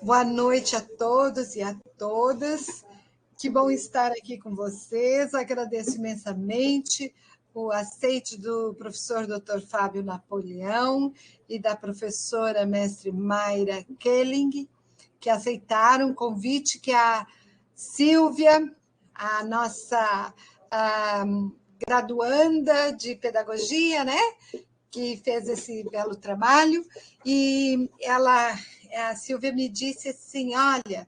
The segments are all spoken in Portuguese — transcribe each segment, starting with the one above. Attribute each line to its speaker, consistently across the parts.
Speaker 1: Boa noite a todos e a todas. Que bom estar aqui com vocês. Agradeço imensamente o aceite do professor Dr. Fábio Napoleão e da professora mestre Mayra Kelling, que aceitaram o convite que a Silvia, a nossa graduanda de pedagogia, né, que fez esse belo trabalho, e a Silvia me disse assim, olha,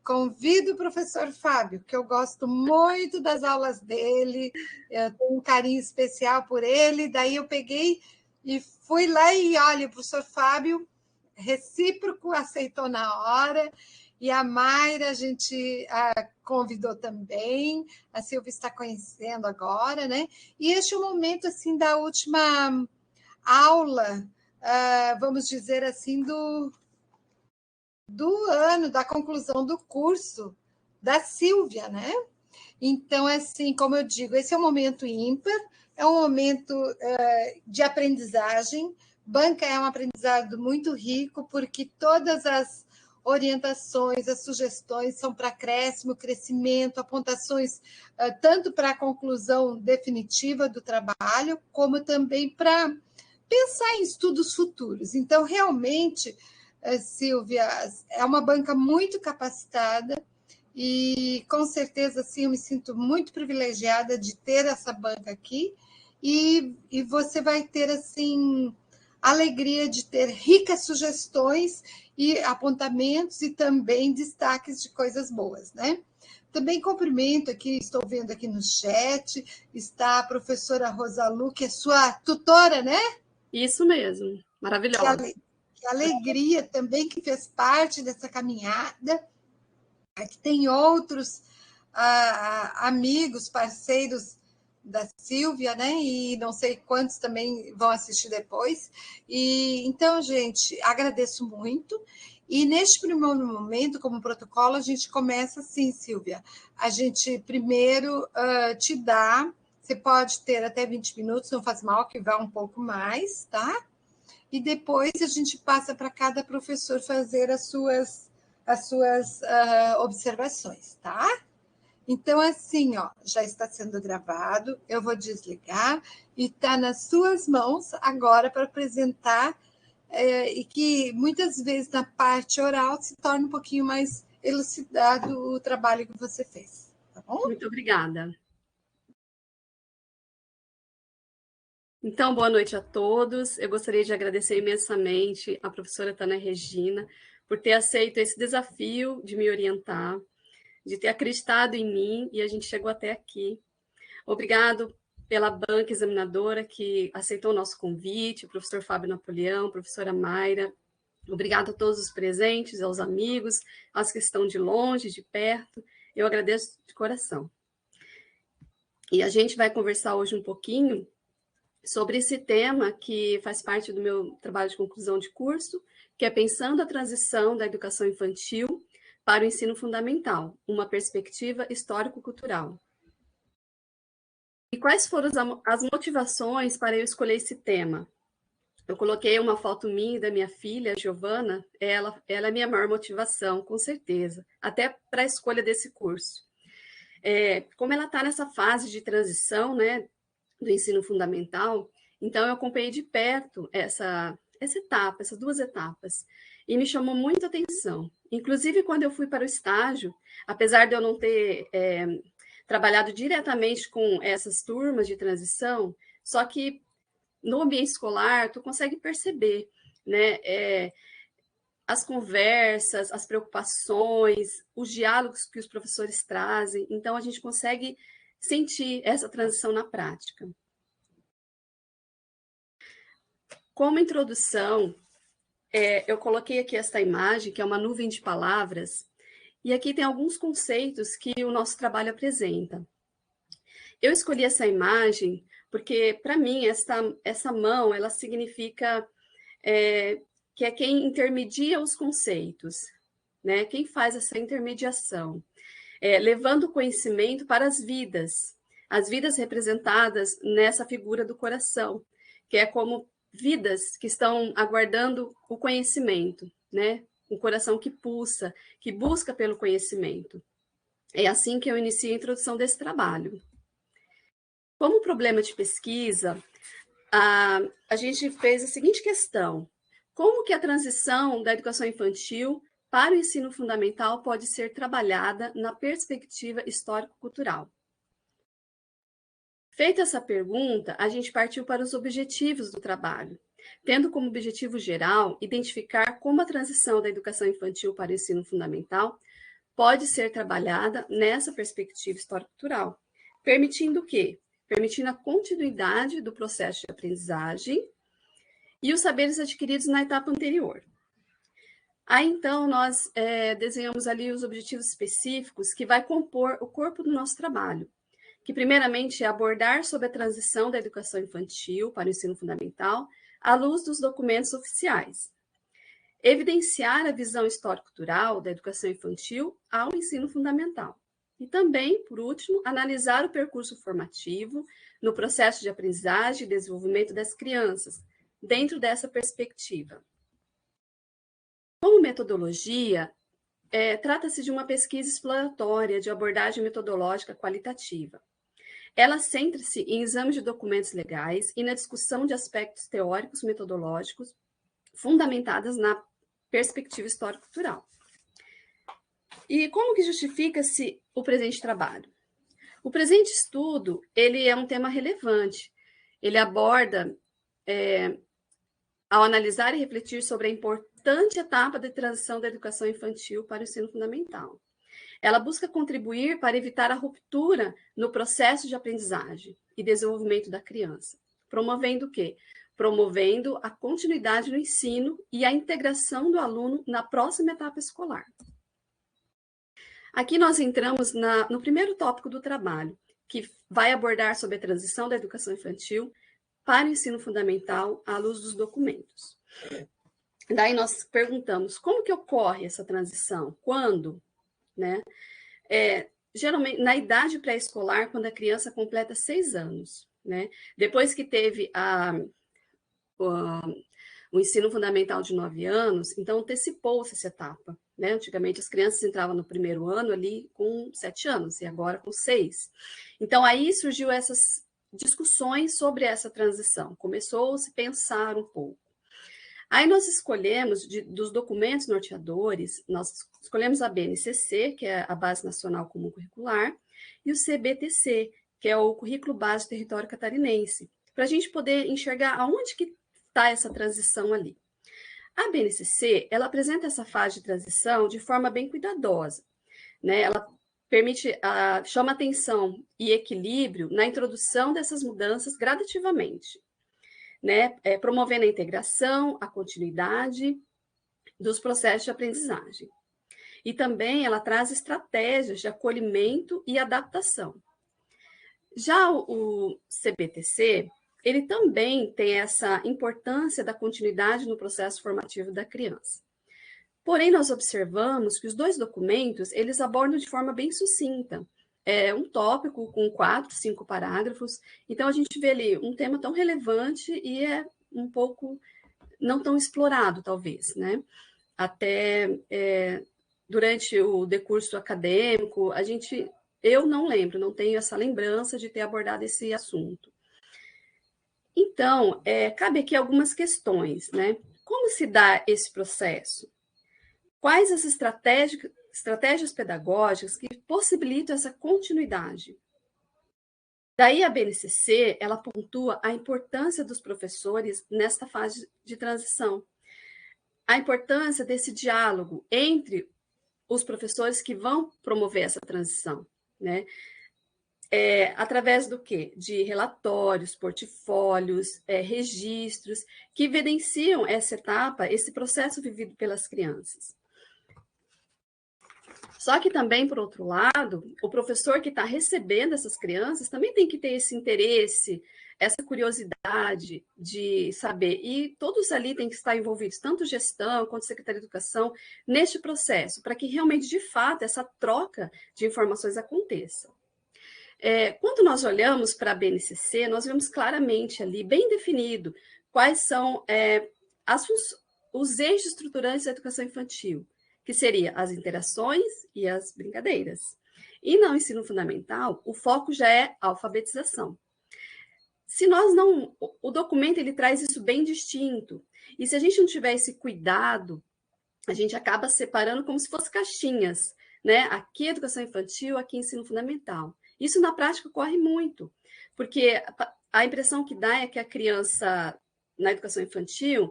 Speaker 1: convido o professor Fábio, que eu gosto muito das aulas dele, eu tenho um carinho especial por ele, daí eu peguei e fui lá e, olha, o professor Fábio, recíproco, aceitou na hora, e a Mayra a gente convidou também, a Silvia está conhecendo agora, né? E este é o momento, assim, da última aula, vamos dizer assim, do ano, da conclusão do curso da Silvia, né? Então, assim, como eu digo, esse é um momento ímpar, é um momento de aprendizagem. Banca é um aprendizado muito rico, porque todas as orientações, as sugestões são para acréscimo, crescimento, apontações tanto para a conclusão definitiva do trabalho, como também para pensar em estudos futuros. Então, realmente, Silvia, é uma banca muito capacitada e, com certeza, sim, eu me sinto muito privilegiada de ter essa banca aqui e você vai ter, assim, a alegria de ter ricas sugestões e apontamentos e também destaques de coisas boas, né? Também cumprimento aqui, estou vendo aqui no chat, está a professora Rosalu, que é sua tutora, né?
Speaker 2: Isso mesmo, maravilhosa.
Speaker 1: Que alegria também que fez parte dessa caminhada. Aqui tem outros amigos, parceiros da Silvia, né? E não sei quantos também vão assistir depois. E então, gente, agradeço muito. E neste primeiro momento, como protocolo, a gente começa assim, Silvia. A gente primeiro te dá, você pode ter até 20 minutos, não faz mal que vá um pouco mais, tá? E depois a gente passa para cada professor fazer as suas observações, tá? Então, assim, ó, já está sendo gravado, eu vou desligar e está nas suas mãos agora para apresentar, e que muitas vezes na parte oral se torna um pouquinho mais elucidado o trabalho que você fez, tá bom?
Speaker 2: Muito obrigada. Então, boa noite a todos. Eu gostaria de agradecer imensamente à professora Tânia Regina por ter aceito esse desafio de me orientar, de ter acreditado em mim e a gente chegou até aqui. Obrigado pela banca examinadora que aceitou o nosso convite, o professor Fábio Napoleão, a professora Mayra. Obrigado a todos os presentes, aos amigos, aos que estão de longe, de perto. Eu agradeço de coração. E a gente vai conversar hoje um pouquinho sobre esse tema que faz parte do meu trabalho de conclusão de curso, que é Pensando a Transição da Educação Infantil para o Ensino Fundamental, uma perspectiva histórico-cultural. E quais foram as motivações para eu escolher esse tema? Eu coloquei uma foto minha e da minha filha, Giovana, ela é minha maior motivação, com certeza, até para a escolha desse curso. Como ela está nessa fase de transição, né, do ensino fundamental, então eu acompanhei de perto essa etapa, essas duas etapas, e me chamou muita atenção. Inclusive, quando eu fui para o estágio, apesar de eu não ter trabalhado diretamente com essas turmas de transição, só que no ambiente escolar, tu consegue perceber, né, as conversas, as preocupações, os diálogos que os professores trazem, então a gente consegue sentir essa transição na prática. Como introdução, eu coloquei aqui esta imagem, que é uma nuvem de palavras, e aqui tem alguns conceitos que o nosso trabalho apresenta. Eu escolhi essa imagem porque, para mim, essa mão, ela significa que é quem intermedia os conceitos, né? Quem faz essa intermediação, levando o conhecimento para as vidas representadas nessa figura do coração, que é como vidas que estão aguardando o conhecimento, né? um coração que pulsa, que busca pelo conhecimento. É assim que eu inicio a introdução desse trabalho. Como problema de pesquisa, a gente fez a seguinte questão: como que a transição da educação infantil para o ensino fundamental pode ser trabalhada na perspectiva histórico-cultural? Feita essa pergunta, a gente partiu para os objetivos do trabalho, tendo como objetivo geral identificar como a transição da educação infantil para o ensino fundamental pode ser trabalhada nessa perspectiva histórico-cultural, permitindo o quê? Permitindo a continuidade do processo de aprendizagem e os saberes adquiridos na etapa anterior. Aí, então, nós desenhamos ali os objetivos específicos que vai compor o corpo do nosso trabalho, que primeiramente é abordar sobre a transição da educação infantil para o ensino fundamental à luz dos documentos oficiais, evidenciar a visão histórico-cultural da educação infantil ao ensino fundamental. E também, por último, analisar o percurso formativo no processo de aprendizagem e desenvolvimento das crianças, dentro dessa perspectiva. Como metodologia, trata-se de uma pesquisa exploratória de abordagem metodológica qualitativa. Ela centra-se em exame de documentos legais e na discussão de aspectos teóricos metodológicos fundamentadas na perspectiva histórico-cultural. E como que justifica-se o presente trabalho? O presente estudo, ele é um tema relevante. Ele aborda, ao analisar e refletir sobre a importante etapa de transição da educação infantil para o ensino fundamental. Ela busca contribuir para evitar a ruptura no processo de aprendizagem e desenvolvimento da criança, promovendo o quê? Promovendo a continuidade no ensino e a integração do aluno na próxima etapa escolar. Aqui nós entramos no primeiro tópico do trabalho, que vai abordar sobre a transição da educação infantil para o ensino fundamental à luz dos documentos. Daí nós perguntamos, como que ocorre essa transição? Quando? Né? Geralmente, na idade pré-escolar, quando a criança completa 6 anos. Né? Depois que teve o ensino fundamental de 9 anos, então antecipou-se essa etapa. Né? Antigamente, as crianças entravam no primeiro ano ali com 7 anos, e agora com 6. Então, aí surgiu essas discussões sobre essa transição. Começou-se a pensar um pouco. Aí nós escolhemos, dos documentos norteadores, nós escolhemos a BNCC, que é a Base Nacional Comum Curricular, e o CBTC, que é o Currículo Base do Território Catarinense, para a gente poder enxergar aonde que está essa transição ali. A BNCC, ela apresenta essa fase de transição de forma bem cuidadosa, né? Ela permite, chama atenção e equilíbrio na introdução dessas mudanças gradativamente, né? Promovendo a integração, a continuidade dos processos de aprendizagem. E também ela traz estratégias de acolhimento e adaptação. Já o CBTC, ele também tem essa importância da continuidade no processo formativo da criança. Porém, nós observamos que os dois documentos, eles abordam de forma bem sucinta, um tópico com 4, 5 parágrafos. Então, a gente vê ali um tema tão relevante e é um pouco não tão explorado, talvez, né? Até durante o decurso acadêmico, eu não lembro, não tenho essa lembrança de ter abordado esse assunto. Então, cabe aqui algumas questões, né? Como se dá esse processo? Quais as estratégias pedagógicas que possibilitam essa continuidade? Daí a BNCC, ela pontua a importância dos professores nesta fase de transição. A importância desse diálogo entre os professores que vão promover essa transição, né? Através do quê? De relatórios, portfólios, registros, que evidenciam essa etapa, esse processo vivido pelas crianças. Só que também, por outro lado, o professor que está recebendo essas crianças também tem que ter esse interesse, essa curiosidade de saber. E todos ali têm que estar envolvidos, tanto gestão quanto Secretaria de Educação, neste processo, para que realmente, de fato, essa troca de informações aconteça. Quando nós olhamos para a BNCC, nós vemos claramente ali, bem definido, quais são os eixos estruturantes da educação infantil, que seria as interações e as brincadeiras. E no ensino fundamental, o foco já é a alfabetização. Se nós não... O documento, ele traz isso bem distinto. E se a gente não tiver esse cuidado, a gente acaba separando como se fossem caixinhas, né? Aqui é educação infantil, aqui é ensino fundamental. Isso na prática ocorre muito, porque a impressão que dá é que a criança, na educação infantil,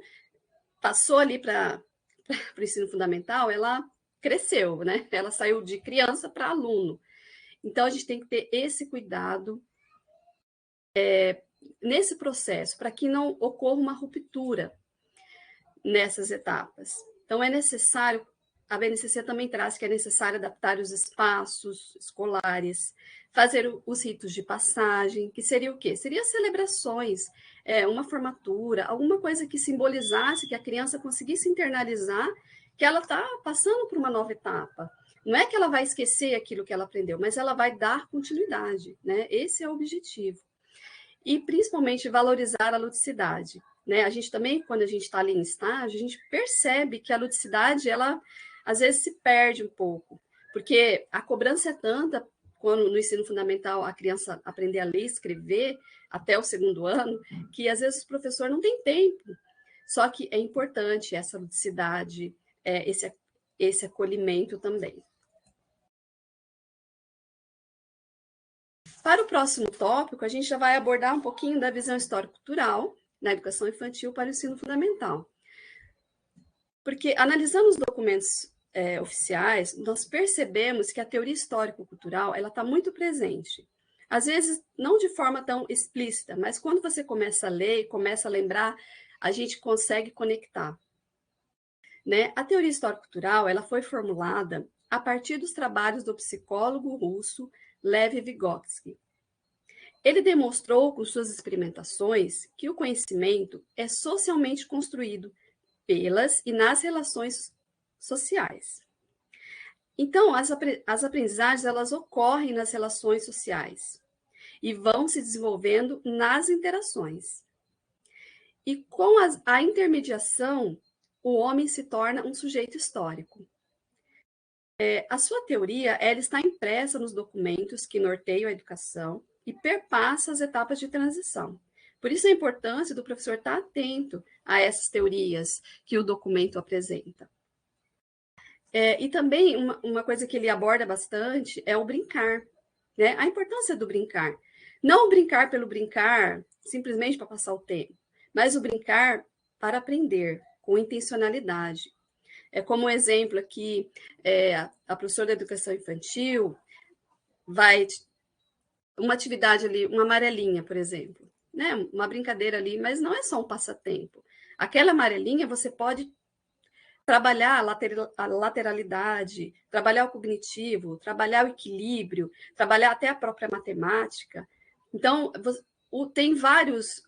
Speaker 2: passou ali para o ensino fundamental, ela cresceu, né? Ela saiu de criança para aluno. Então, a gente tem que ter esse cuidado nesse processo, para que não ocorra uma ruptura nessas etapas. Então, é necessário, a BNCC também traz que é necessário adaptar os espaços escolares, fazer os ritos de passagem, que seria o quê? Seria celebrações, uma formatura, alguma coisa que simbolizasse, que a criança conseguisse internalizar que ela está passando por uma nova etapa. Não é que ela vai esquecer aquilo que ela aprendeu, mas ela vai dar continuidade, né? Esse é o objetivo. E, principalmente, valorizar a ludicidade, né? A gente também, quando a gente está ali em estágio, a gente percebe que a ludicidade, ela, às vezes, se perde um pouco, porque a cobrança é tanta, quando no ensino fundamental a criança aprender a ler e escrever até o 2º ano, que, às vezes, o professor não tem tempo. Só que é importante essa ludicidade, esse acolhimento também. Para o próximo tópico, a gente já vai abordar um pouquinho da visão histórico-cultural na educação infantil para o ensino fundamental. Porque, analisando os documentos oficiais, nós percebemos que a teoria histórico-cultural está muito presente. Às vezes, não de forma tão explícita, mas quando você começa a ler, começa a lembrar, a gente consegue conectar. Né? A teoria histórico-cultural foi formulada a partir dos trabalhos do psicólogo russo Lev Vygotsky. Ele demonstrou com suas experimentações que o conhecimento é socialmente construído pelas e nas relações sociais. Então, as aprendizagens elas ocorrem nas relações sociais e vão se desenvolvendo nas interações. E com a intermediação, o homem se torna um sujeito histórico. A sua teoria ela está impressa nos documentos que norteiam a educação e perpassa as etapas de transição. Por isso a importância do professor estar atento a essas teorias que o documento apresenta. E também uma coisa que ele aborda bastante é o brincar, né? A importância do brincar. Não o brincar pelo brincar, simplesmente para passar o tempo, mas o brincar para aprender, com intencionalidade. Como um exemplo aqui, a professora da educação infantil vai... Uma atividade ali, uma amarelinha, por exemplo, né? Uma brincadeira ali, mas não é só um passatempo. Aquela amarelinha você pode trabalhar a lateralidade, trabalhar o cognitivo, trabalhar o equilíbrio, trabalhar até a própria matemática. Então, tem vários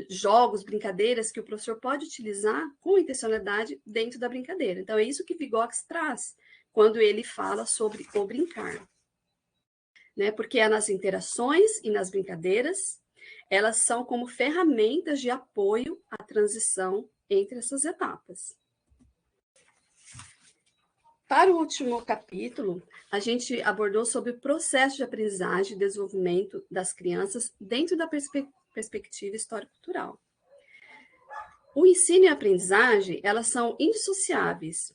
Speaker 2: jogos, brincadeiras que o professor pode utilizar com intencionalidade dentro da brincadeira. Então, é isso que Vygotsky traz quando ele fala sobre o brincar. Né? Porque é nas interações e nas brincadeiras, elas são como ferramentas de apoio à transição entre essas etapas. Para o último capítulo, a gente abordou sobre o processo de aprendizagem e desenvolvimento das crianças dentro da perspectiva histórico-cultural. O ensino e a aprendizagem, elas são indissociáveis,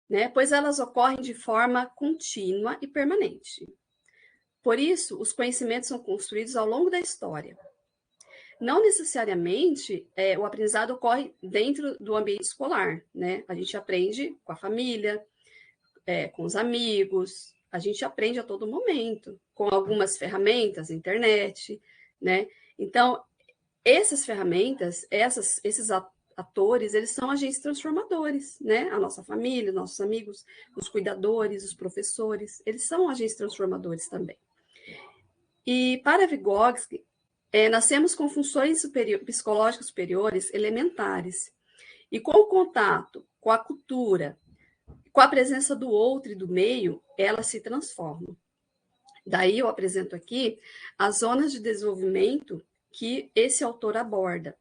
Speaker 2: né? Pois elas ocorrem de forma contínua e permanente. Por isso, os conhecimentos são construídos ao longo da história. Não necessariamente o aprendizado ocorre dentro do ambiente escolar, né? A gente aprende com a família, com os amigos, a gente aprende a todo momento, com algumas ferramentas, internet, né? Então, essas ferramentas, esses atores, eles são agentes transformadores, né? A nossa família, nossos amigos, os cuidadores, os professores, eles são agentes transformadores também. E para Vygotsky, nascemos com funções psicológicas superiores elementares. E com o contato com a cultura, com a presença do outro e do meio, elas se transformam. Daí eu apresento aqui as zonas de desenvolvimento que esse autor aborda.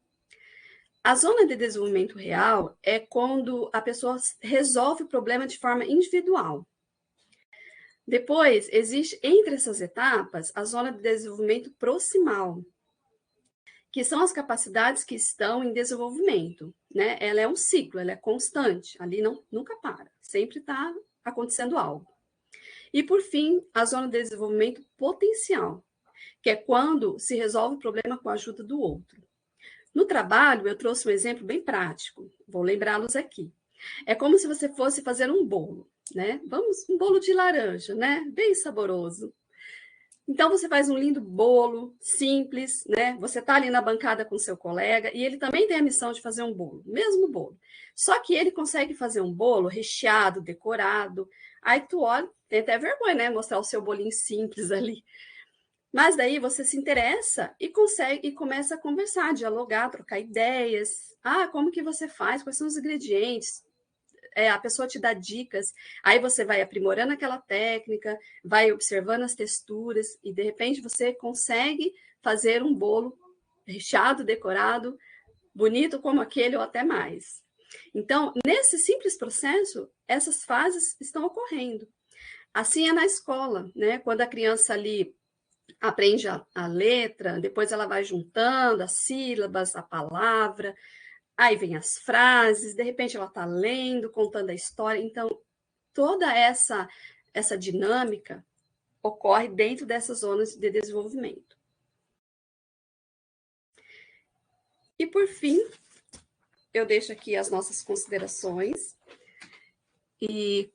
Speaker 2: A zona de desenvolvimento real é quando a pessoa resolve o problema de forma individual. Depois, existe entre essas etapas a zona de desenvolvimento proximal, que são as capacidades que estão em desenvolvimento, né? Ela é um ciclo, ela é constante, ali nunca para, sempre está acontecendo algo. E, por fim, a zona de desenvolvimento potencial, que é quando se resolve o problema com a ajuda do outro. No trabalho, eu trouxe um exemplo bem prático, vou lembrá-los aqui. É como se você fosse fazer um bolo, né? Um bolo de laranja, né? Bem saboroso. Então você faz um lindo bolo, simples, né? Você está ali na bancada com seu colega e ele também tem a missão de fazer um bolo, mesmo bolo. Só que ele consegue fazer um bolo recheado, decorado. Aí tu olha, tem até vergonha, né? Mostrar o seu bolinho simples ali. Mas daí você se interessa e consegue e começa a conversar, dialogar, trocar ideias. Ah, como que você faz? Quais são os ingredientes? A pessoa te dá dicas, aí você vai aprimorando aquela técnica, vai observando as texturas e de repente você consegue fazer um bolo recheado, decorado, bonito como aquele ou até mais. Então, nesse simples processo, essas fases estão ocorrendo. Assim é na escola, né? Quando a criança ali aprende a letra, depois ela vai juntando as sílabas, a palavra, aí vem as frases, de repente ela está lendo, contando a história. Então, toda essa dinâmica ocorre dentro dessas zonas de desenvolvimento. E, por fim, eu deixo aqui as nossas considerações. E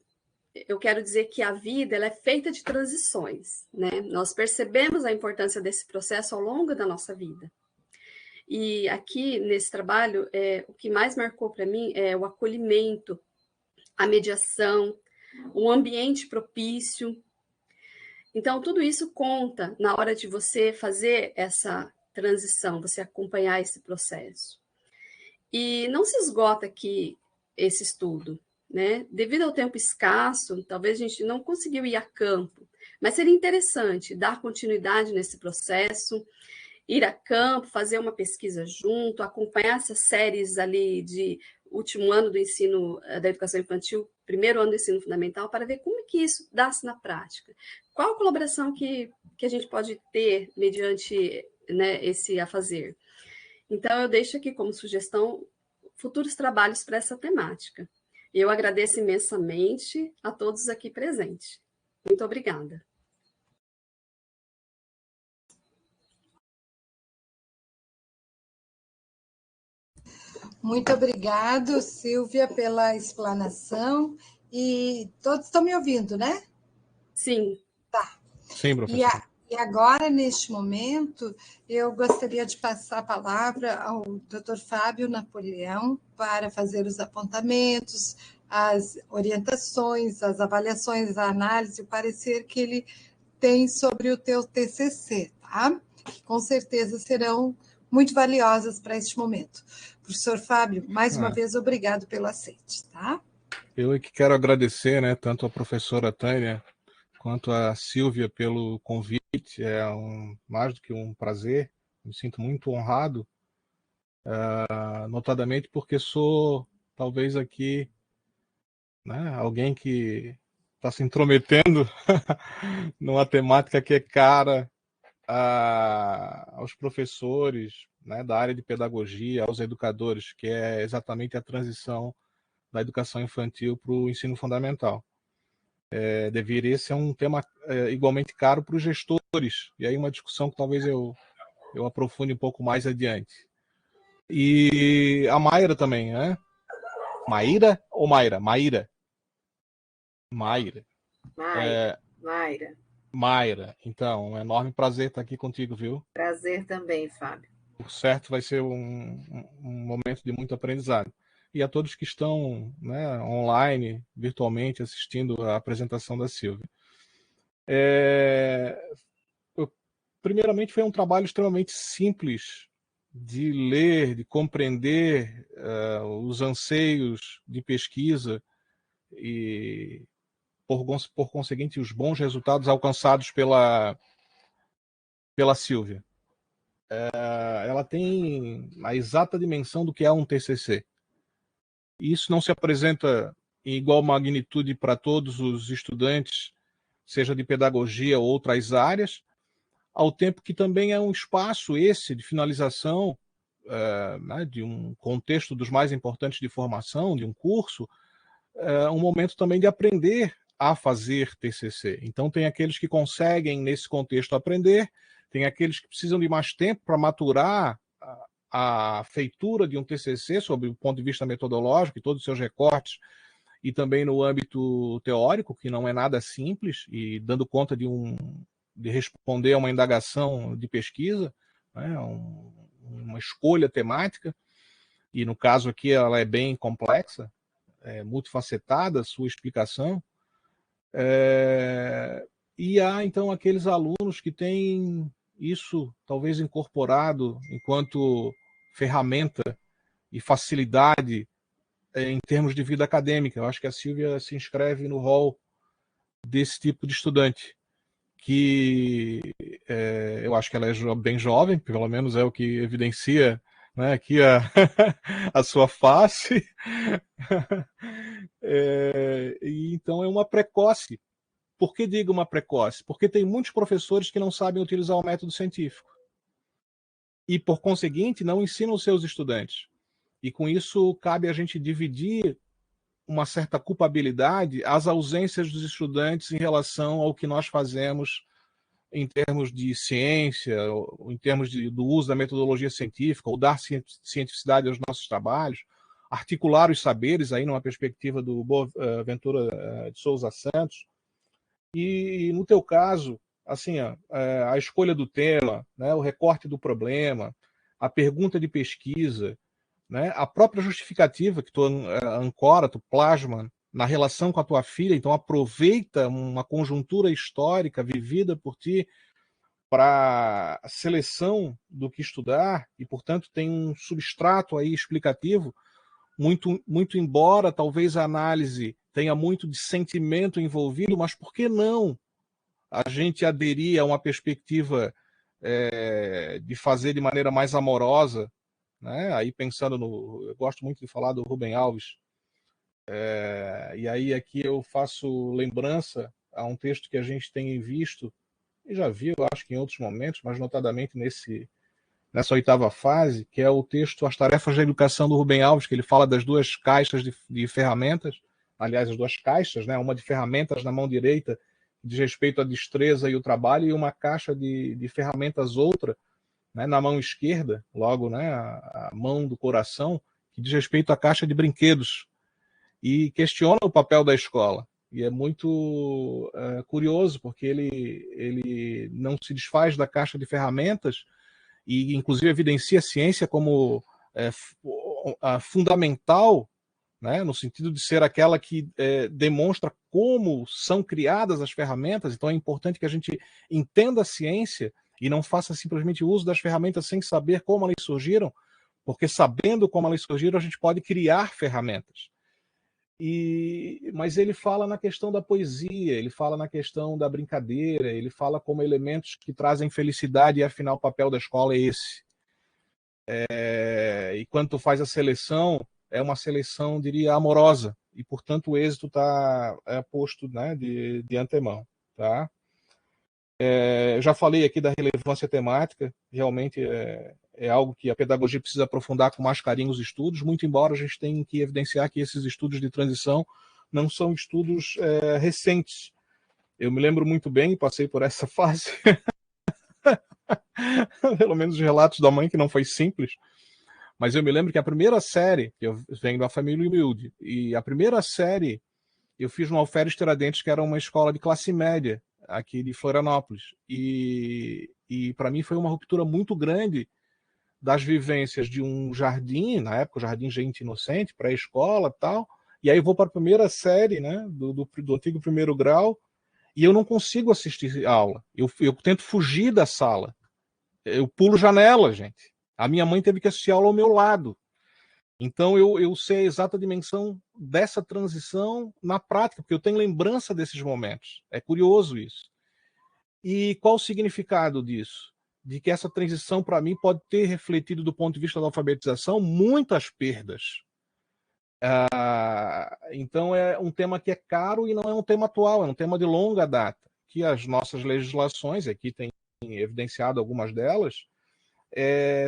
Speaker 2: eu quero dizer que a vida ela é feita de transições, né? Nós percebemos a importância desse processo ao longo da nossa vida. E aqui, nesse trabalho, o que mais marcou para mim é o acolhimento, a mediação, um ambiente propício. Então, tudo isso conta na hora de você fazer essa transição, você acompanhar esse processo. E não se esgota aqui esse estudo, né? Devido ao tempo escasso, talvez a gente não conseguiu ir a campo, mas seria interessante dar continuidade nesse processo, ir a campo, fazer uma pesquisa junto, acompanhar essas séries ali de último ano do ensino da educação infantil, primeiro ano do ensino fundamental, para ver como que isso dá-se na prática. Qual a colaboração que a gente pode ter mediante, né, esse a fazer? Então, eu deixo aqui como sugestão futuros trabalhos para essa temática. Eu agradeço imensamente a todos aqui presentes. Muito obrigada.
Speaker 1: Muito obrigado, Silvia, pela explanação. E todos estão me ouvindo, né?
Speaker 2: Sim.
Speaker 1: Tá.
Speaker 3: Sim, professor.
Speaker 1: E agora, neste momento, eu gostaria de passar a palavra ao Dr. Fábio Napoleão para fazer os apontamentos, as orientações, as avaliações, a análise, o parecer que ele tem sobre o teu TCC, tá? Que com certeza serão muito valiosas para este momento. Professor Fábio, mais uma vez, obrigado pelo aceite, tá?
Speaker 3: Eu é que quero agradecer, né, tanto a professora Tânia quanto a Silvia pelo convite. É mais do que um prazer. Me sinto muito honrado, notadamente porque sou, talvez aqui, né, alguém que está se intrometendo numa temática que é cara aos professores, né, da área de pedagogia, aos educadores, que é exatamente a transição da educação infantil para o ensino fundamental. Deveria ser um tema igualmente caro para os gestores, e aí uma discussão que talvez eu aprofunde um pouco mais adiante. E a Mayra também, né? Maíra ou Mayra? Mayra. Mayra.
Speaker 4: Mayra.
Speaker 3: Mayra. Então, um enorme prazer estar aqui contigo, viu?
Speaker 4: Prazer também, Fábio.
Speaker 3: Por certo, vai ser um momento de muito aprendizado. E a todos que estão, né, online, virtualmente, assistindo a apresentação da Silvia. Primeiramente, foi um trabalho extremamente simples de ler, de compreender os anseios de pesquisa e, por conseguinte, os bons resultados alcançados pela Silvia. ela tem a exata dimensão do que é um TCC. Isso não se apresenta em igual magnitude para todos os estudantes, seja de pedagogia ou outras áreas, ao tempo que também é um espaço esse de finalização né, de um contexto dos mais importantes de formação, de um curso, um momento também de aprender a fazer TCC. Então tem aqueles que conseguem nesse contexto aprender, tem aqueles que precisam de mais tempo para maturar a feitura de um TCC sob o ponto de vista metodológico e todos os seus recortes, e também no âmbito teórico, que não é nada simples, e dando conta de responder a uma indagação de pesquisa, né, uma escolha temática, e no caso aqui ela é bem complexa, multifacetada a sua explicação. E há então aqueles alunos que têm isso talvez incorporado enquanto ferramenta e facilidade em termos de vida acadêmica. Eu acho que a Silvia se inscreve no rol desse tipo de estudante, que eu acho que ela é bem jovem, pelo menos é o que evidencia, né, aqui a sua face. E então é uma precoce. Por que digo uma precoce? Porque tem muitos professores que não sabem utilizar o método científico e, por conseguinte, não ensinam os seus estudantes. E com isso cabe a gente dividir uma certa culpabilidade às ausências dos estudantes em relação ao que nós fazemos em termos de ciência, ou em termos do uso da metodologia científica, ou dar cientificidade aos nossos trabalhos, articular os saberes aí numa perspectiva do Boaventura de Souza Santos. E no teu caso, assim, a escolha do tema, né, o recorte do problema, a pergunta de pesquisa, né, a própria justificativa que tu ancora, tu plasma na relação com a tua filha, então aproveita uma conjuntura histórica vivida por ti para a seleção do que estudar e, portanto, tem um substrato aí explicativo, muito embora talvez a análise tenha muito de sentimento envolvido, mas por que não a gente aderir a uma perspectiva de fazer de maneira mais amorosa, né? Aí pensando eu gosto muito de falar do Rubem Alves, e aí aqui eu faço lembrança a um texto que a gente tem visto, e já viu, acho que em outros momentos, mas notadamente nessa oitava fase, que é o texto As Tarefas da Educação do Rubem Alves, que ele fala das duas caixas de ferramentas, aliás, as duas caixas, né? Uma de ferramentas na mão direita, que diz respeito à destreza e o trabalho, e uma caixa de ferramentas outra, né, na mão esquerda, logo, né, a mão do coração, que diz respeito à caixa de brinquedos, e questiona o papel da escola. E é muito curioso, porque ele não se desfaz da caixa de ferramentas, e inclusive evidencia a ciência como fundamental, né, no sentido de ser aquela que demonstra como são criadas as ferramentas. Então é importante que a gente entenda a ciência e não faça simplesmente uso das ferramentas sem saber como elas surgiram, porque sabendo como elas surgiram a gente pode criar ferramentas. Mas ele fala na questão da poesia, ele fala na questão da brincadeira, ele fala como elementos que trazem felicidade, e afinal o papel da escola é esse. E quando tu faz a seleção, é uma seleção, diria, amorosa, e portanto o êxito está posto, né, de antemão. Tá? Eu já falei aqui da relevância temática, realmente é algo que a pedagogia precisa aprofundar com mais carinho os estudos, muito embora a gente tenha que evidenciar que esses estudos de transição não são estudos recentes. Eu me lembro muito bem, passei por essa fase, pelo menos os relatos da mãe, que não foi simples, mas eu me lembro que a primeira série, eu venho de uma família humilde, e a primeira série eu fiz no Alferes Tiradentes, que era uma escola de classe média, aqui de Florianópolis. E para mim foi uma ruptura muito grande das vivências de um jardim, na época o jardim Gente Inocente, pré-escola e tal, e aí vou para a primeira série, né, do antigo primeiro grau, e eu não consigo assistir aula. Eu tento fugir da sala. Eu pulo janela, gente. A minha mãe teve que assistir aula ao meu lado. Então eu sei a exata dimensão dessa transição na prática, porque eu tenho lembrança desses momentos. É curioso isso. E qual o significado disso? de que essa transição, para mim, pode ter refletido, do ponto de vista da alfabetização, muitas perdas. Então, é um tema que é caro e não é um tema atual, é um tema de longa data, que as nossas legislações, aqui tem evidenciado algumas delas,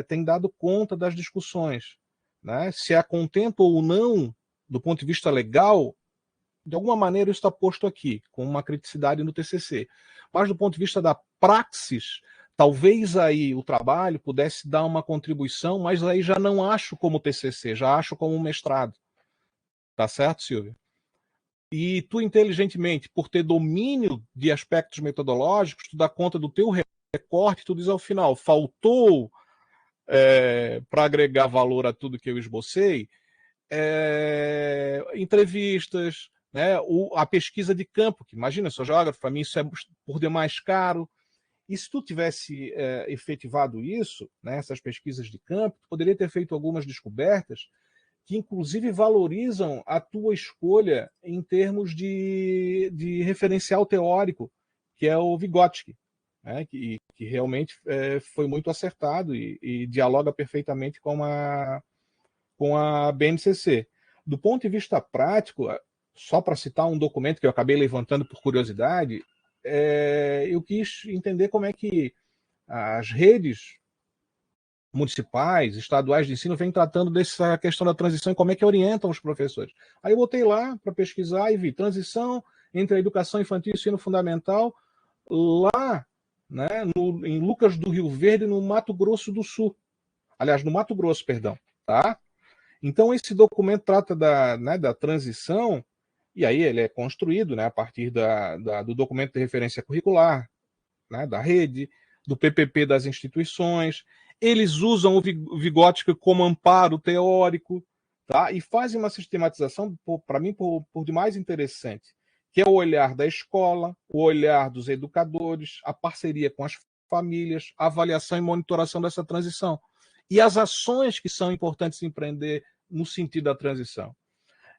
Speaker 3: têm dado conta das discussões. Né? Se a contento ou não, do ponto de vista legal, de alguma maneira isso está posto aqui, com uma criticidade no TCC. Mas do ponto de vista da praxis, talvez aí o trabalho pudesse dar uma contribuição, mas aí já não acho como TCC, já acho como um mestrado. Tá certo, Silvia? E tu, inteligentemente, por ter domínio de aspectos metodológicos, tu dá conta do teu recorte, tu diz ao final, faltou para agregar valor a tudo que eu esbocei, entrevistas, né, a pesquisa de campo, que imagina, eu sou geógrafo, para mim isso é por demais caro. E se tu tivesse efetivado isso, né, essas pesquisas de campo, tu poderia ter feito algumas descobertas que inclusive valorizam a tua escolha em termos de referencial teórico, que é o Vygotsky, né, que realmente foi muito acertado e dialoga perfeitamente com a BNCC. Do ponto de vista prático, só para citar um documento que eu acabei levantando por curiosidade, eu quis entender como é que as redes municipais, estaduais de ensino vêm tratando dessa questão da transição e como é que orientam os professores. Aí eu botei lá para pesquisar e vi transição entre a educação infantil e o ensino fundamental lá, né, em Lucas do Rio Verde, no Mato Grosso do Sul. Aliás, no Mato Grosso, perdão. Tá? Então, esse documento trata da transição, e aí ele é construído, né, a partir do documento de referência curricular, né, da rede, do PPP das instituições. Eles usam o Vygotsky como amparo teórico, tá? E fazem uma sistematização, para mim, por demais interessante, que é o olhar da escola, o olhar dos educadores, a parceria com as famílias, a avaliação e monitoração dessa transição. E as ações que são importantes empreender no sentido da transição.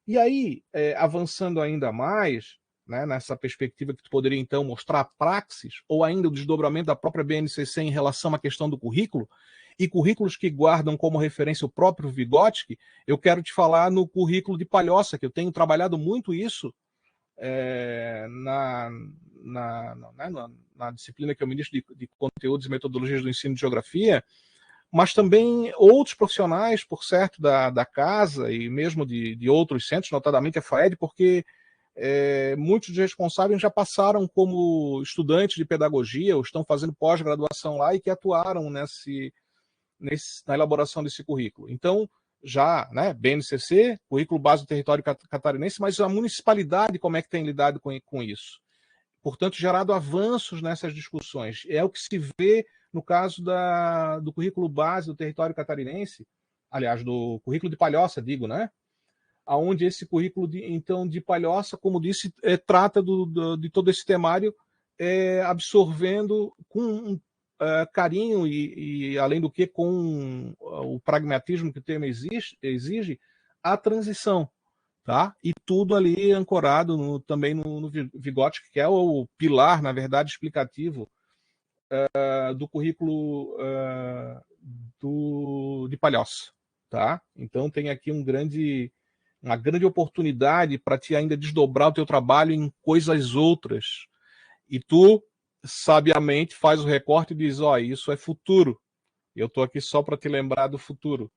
Speaker 3: E aí, avançando ainda mais, né, nessa perspectiva que tu poderia, então, mostrar a praxis, ou ainda o desdobramento da própria BNCC em relação à questão do currículo, e currículos que guardam como referência o próprio Vygotsky, eu quero te falar no currículo de Palhoça, que eu tenho trabalhado muito isso na disciplina que eu ministro de conteúdos e metodologias do ensino de geografia, mas também outros profissionais, por certo, da casa e mesmo de outros centros, notadamente a FAED, porque muitos dos responsáveis já passaram como estudantes de pedagogia ou estão fazendo pós-graduação lá e que atuaram na elaboração desse currículo. Então, já, né, BNCC, currículo base do território catarinense, mas a municipalidade como é que tem lidado com isso? Portanto, gerado avanços nessas discussões. É o que se vê no caso do currículo base do território catarinense, aliás, do currículo de Palhoça, digo, né? Onde esse currículo de Palhoça, como disse, trata de todo esse temário, absorvendo com carinho e, além do que, com o pragmatismo que o tema exige, a transição. Tá? E tudo ali ancorado também no Vygotsky, que é o pilar, na verdade, explicativo do currículo de Palhoça. Tá? Então tem aqui uma grande oportunidade para te ainda desdobrar o teu trabalho em coisas outras. E tu, sabiamente, faz o recorte e diz, isso é futuro. Eu estou aqui só para te lembrar do futuro.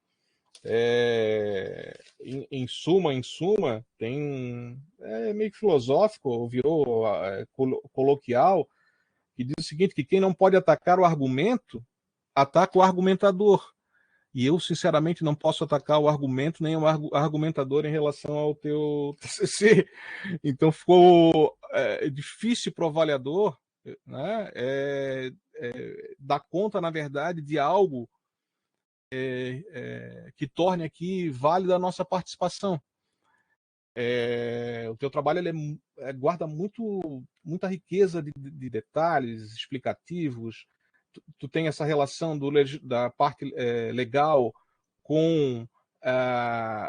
Speaker 3: Em suma, tem meio que filosófico, virou coloquial, que diz o seguinte, que quem não pode atacar o argumento, ataca o argumentador. E eu, sinceramente, não posso atacar o argumento nem o argumentador em relação ao teu TCC. Então ficou difícil para o avaliador, né, dar conta, na verdade, de algo que torne aqui válida a nossa participação. O teu trabalho guarda muita riqueza de detalhes explicativos. Tu tem essa relação da parte legal com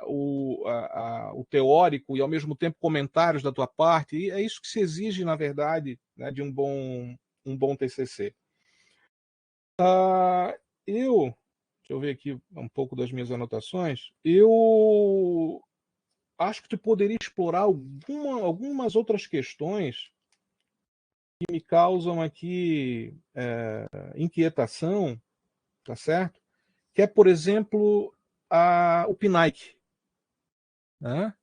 Speaker 3: o teórico e, ao mesmo tempo, comentários da tua parte. E é isso que se exige, na verdade, né, de um bom TCC. Deixa eu ver aqui um pouco das minhas anotações. Eu acho que tu poderia explorar algumas outras questões que me causam aqui inquietação, tá certo? Que é, por exemplo, o PNAE, né?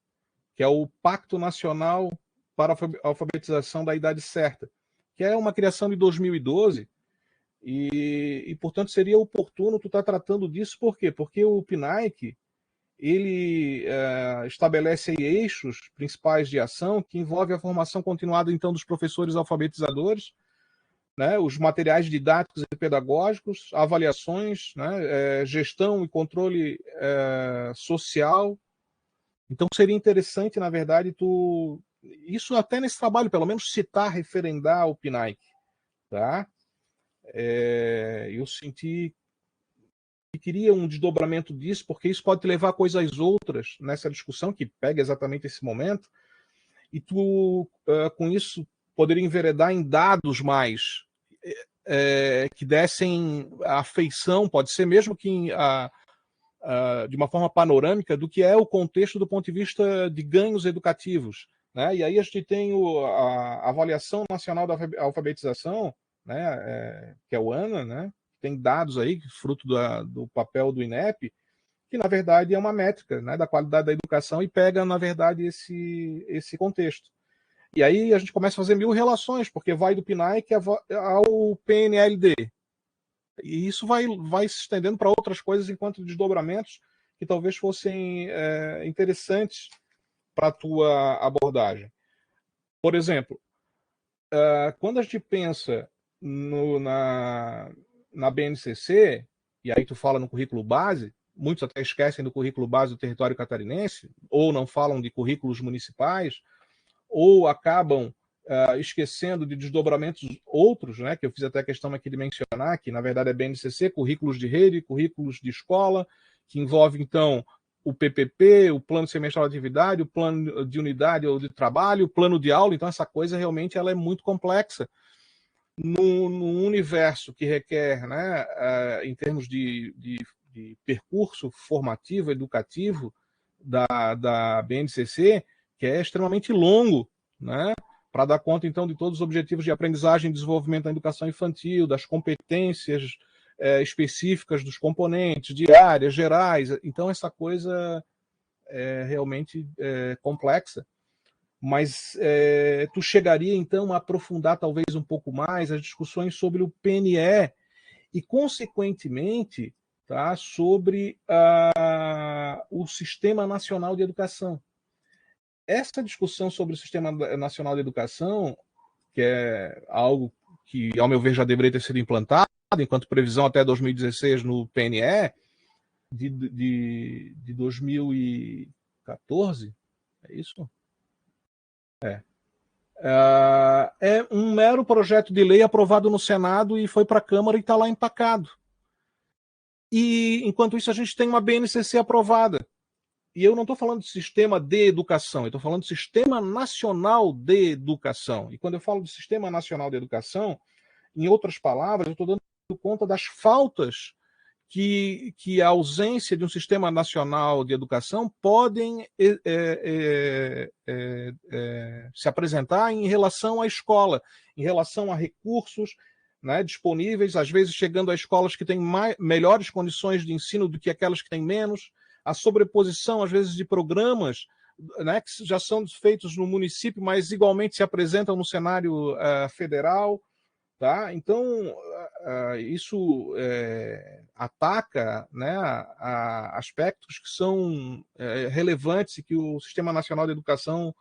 Speaker 3: Que é o Pacto Nacional para a Alfabetização da Idade Certa, que é uma criação de 2012 e portanto, seria oportuno tu estar tratando disso. Por quê? Porque o PNAE, ele estabelece aí eixos principais de ação que envolve a formação continuada, então, dos professores alfabetizadores, né, os materiais didáticos e pedagógicos, avaliações, né, gestão e controle social. Então, seria interessante, na verdade, isso até nesse trabalho, pelo menos citar, referendar o PNAE, tá? Eu senti que queria um desdobramento disso, porque isso pode te levar a coisas outras nessa discussão, que pega exatamente esse momento, e tu, com isso, poderia enveredar em dados mais que dessem afeição, pode ser mesmo que de uma forma panorâmica, do que é o contexto do ponto de vista de ganhos educativos. Né? E aí a gente tem a Avaliação Nacional da Alfabetização, né, que é o ANA, né? Tem dados aí, fruto do papel do INEP, que na verdade é uma métrica, né, da qualidade da educação e pega, na verdade, esse contexto. E aí a gente começa a fazer mil relações, porque vai do PNAE ao PNLD. E isso vai se estendendo para outras coisas enquanto desdobramentos que talvez fossem interessantes para a tua abordagem. Por exemplo, quando a gente pensa na BNCC, e aí tu fala no currículo base, muitos até esquecem do currículo base do território catarinense, ou não falam de currículos municipais, ou acabam esquecendo de desdobramentos outros, né, que eu fiz até questão aqui de mencionar, que na verdade é BNCC, currículos de rede, currículos de escola, que envolve então o PPP, o plano semestral de atividade, o plano de unidade ou de trabalho, o plano de aula. Então essa coisa realmente ela é muito complexa num universo que requer, né, em termos de percurso formativo, educativo da BNCC, que é extremamente longo, né, para dar conta, então, de todos os objetivos de aprendizagem e desenvolvimento da educação infantil, das competências específicas dos componentes, de áreas gerais. Então, essa coisa é realmente complexa. Mas tu chegaria, então, a aprofundar talvez um pouco mais as discussões sobre o PNE e, consequentemente, tá, sobre o Sistema Nacional de Educação. Essa discussão sobre o Sistema Nacional de Educação, que é algo que, ao meu ver, já deveria ter sido implantado, enquanto previsão até 2016 no PNE, de 2014, é isso? É um mero projeto de lei aprovado no Senado e foi para a Câmara e está lá empacado. E, enquanto isso, a gente tem uma BNCC aprovada. E eu não estou falando de sistema de educação, eu estou falando de Sistema Nacional de Educação. E quando eu falo de Sistema Nacional de Educação, em outras palavras, eu estou dando conta das faltas que a ausência de um Sistema Nacional de Educação podem se apresentar em relação à escola, em relação a recursos, né, disponíveis, às vezes chegando a escolas que têm melhores condições de ensino do que aquelas que têm menos, a sobreposição, às vezes, de programas, né, que já são feitos no município, mas igualmente se apresentam no cenário federal. Tá? Então, isso ataca, né, aspectos que são relevantes e que o Sistema Nacional de Educação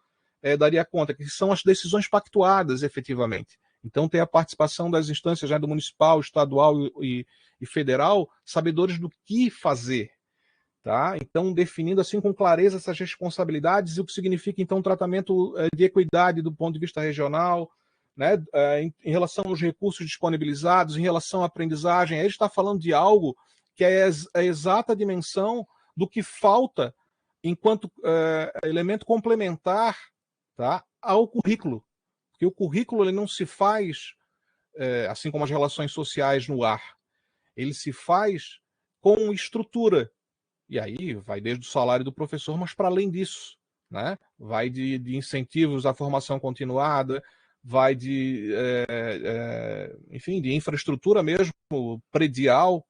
Speaker 3: daria conta, que são as decisões pactuadas, efetivamente. Então, tem a participação das instâncias, né, do municipal, estadual e federal, sabedores do que fazer. Tá? Então, definindo assim com clareza essas responsabilidades e o que significa, então, um tratamento de equidade do ponto de vista regional, né, em relação aos recursos disponibilizados, em relação à aprendizagem. Aí a gente está falando de algo que é a exata dimensão do que falta enquanto elemento complementar, tá, ao currículo. Porque o currículo ele não se faz, assim como as relações sociais, no ar. ele se faz com estrutura. E aí vai desde o salário do professor, mas para além disso, né? Vai de incentivos à formação continuada, vai enfim, de infraestrutura mesmo, predial,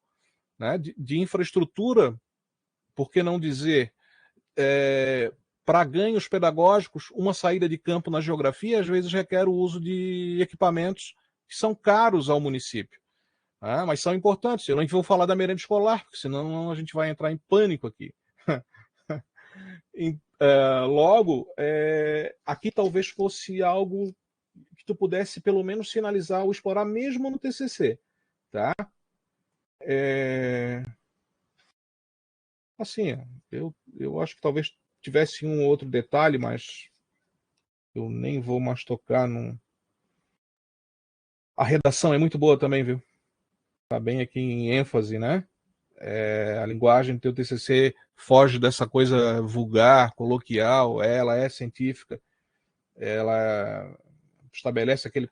Speaker 3: né? De infraestrutura, por que não dizer, para ganhos pedagógicos, uma saída de campo na geografia às vezes requer o uso de equipamentos que são caros ao município. Mas são importantes. Eu não vou falar da merenda escolar, porque senão a gente vai entrar em pânico aqui. Logo, aqui talvez fosse algo que tu pudesse pelo menos sinalizar ou explorar mesmo no TCC. Tá? Assim, eu acho que talvez tivesse um outro detalhe, mas eu nem vou mais tocar no... A redação é muito boa também, viu? Tá bem aqui em ênfase, né? A linguagem do teu TCC foge dessa coisa vulgar, coloquial, ela é científica, ela estabelece aquele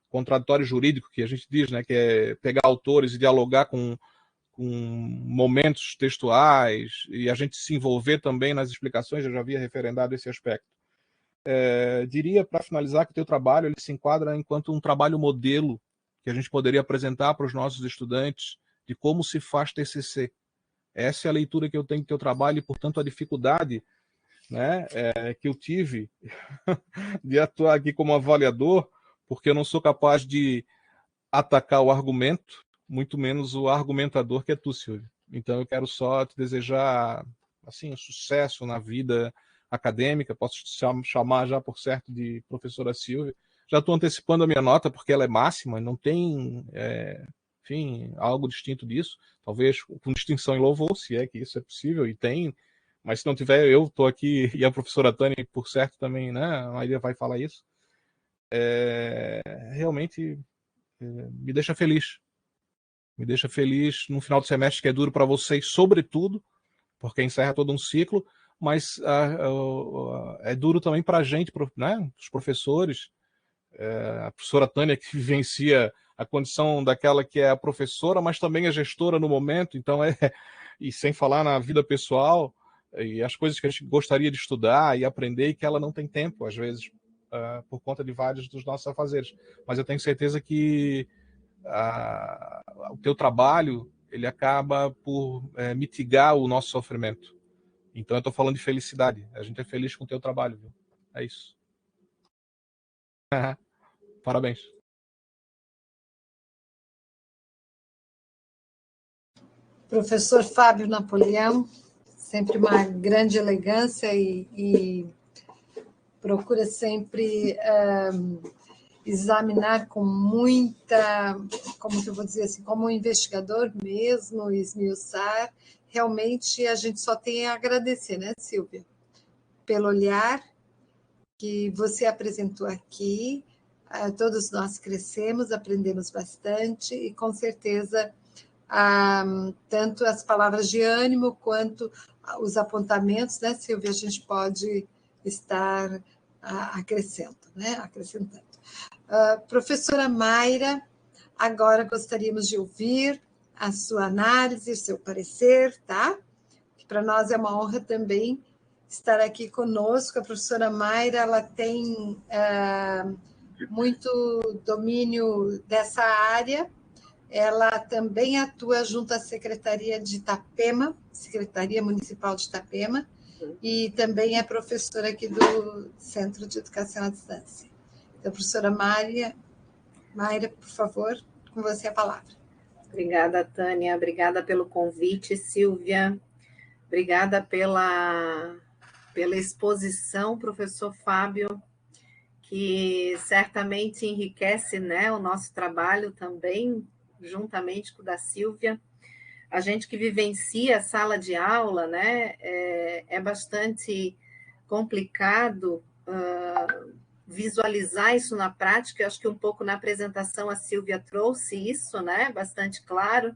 Speaker 3: contraditório jurídico que a gente diz, né? Que é pegar autores e dialogar com momentos textuais e a gente se envolver também nas explicações. Eu já havia referendado esse aspecto. Diria, para finalizar, que o teu trabalho ele se enquadra enquanto um trabalho modelo que a gente poderia apresentar para os nossos estudantes de como se faz TCC. Essa é a leitura que eu tenho do teu trabalho e, portanto, a dificuldade, né, que eu tive de atuar aqui como avaliador, porque eu não sou capaz de atacar o argumento, muito menos o argumentador, que é tu, Silvio. Então, eu quero só te desejar assim, um sucesso na vida acadêmica. Posso te chamar já, por certo, de professora Silvia. Já estou antecipando a minha nota, porque ela é máxima, não tem, enfim, algo distinto disso. Talvez com distinção em louvor, se é que isso é possível, e tem. Mas se não tiver, eu estou aqui, e a professora Tânia, por certo, também, né? A Maria vai falar isso. Realmente me deixa feliz. Me deixa feliz no final do semestre, que é duro para vocês, sobretudo, porque encerra todo um ciclo, mas é duro também para a gente, né? Os professores. A professora Tânia, que vivencia a condição daquela que é a professora, mas também é gestora no momento, então e sem falar na vida pessoal, e as coisas que a gente gostaria de estudar e aprender, e que ela não tem tempo, às vezes, por conta de vários dos nossos afazeres. Mas eu tenho certeza que o teu trabalho ele acaba por mitigar o nosso sofrimento. Então eu estou falando de felicidade. A gente é feliz com o teu trabalho, viu? É isso. Parabéns.
Speaker 1: Professor Fábio Napoleão, sempre uma grande elegância e procura sempre examinar com muita, como que eu vou dizer assim, como um investigador mesmo, esmiuçar. Realmente a gente só tem a agradecer, né, Silvia, pelo olhar que você apresentou aqui. Todos nós crescemos, aprendemos bastante e com certeza tanto as palavras de ânimo quanto os apontamentos, né, Silvia, a gente pode estar acrescentando. Professora Mayra, agora gostaríamos de ouvir a sua análise, o seu parecer, tá? Que para nós é uma honra também estar aqui conosco. A professora Mayra, ela tem muito domínio dessa área. Ela também atua junto à Secretaria de Itapema, Secretaria Municipal de Itapema, e também é professora aqui do Centro de Educação à Distância. Então, professora Mayra, por favor, com você a palavra.
Speaker 4: Obrigada, Tânia. Obrigada pelo convite, Silvia. Obrigada pela exposição, professor Fábio, que certamente enriquece, né, o nosso trabalho também, juntamente com o da Silvia. A gente que vivencia a sala de aula, né, é bastante complicado visualizar isso na prática. Eu acho que um pouco na apresentação a Silvia trouxe isso, né, bastante claro,